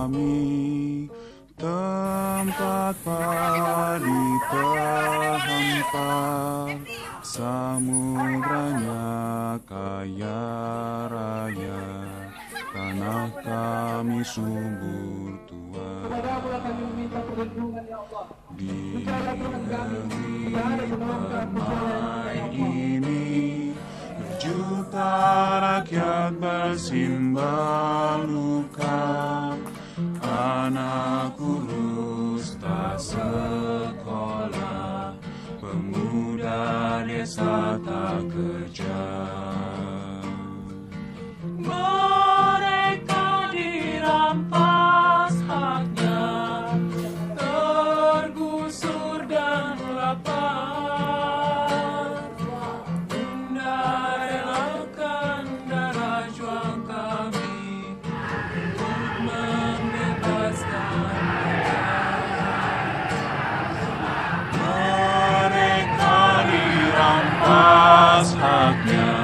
kami, tempat padi terhampar, samudranya kaya raya, tanah kami subur tua. Di negeri damai ini, juta rakyat bersimbah luka, anak kurus tak sekolah, pemuda desa tak kerja. Mereka dirampas haknya, tergusur dan lapar. Bunda relakan darah juang kami untuk membebaskan mereka. Dirampas haknya,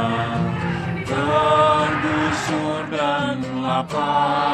tergusur dan lapar.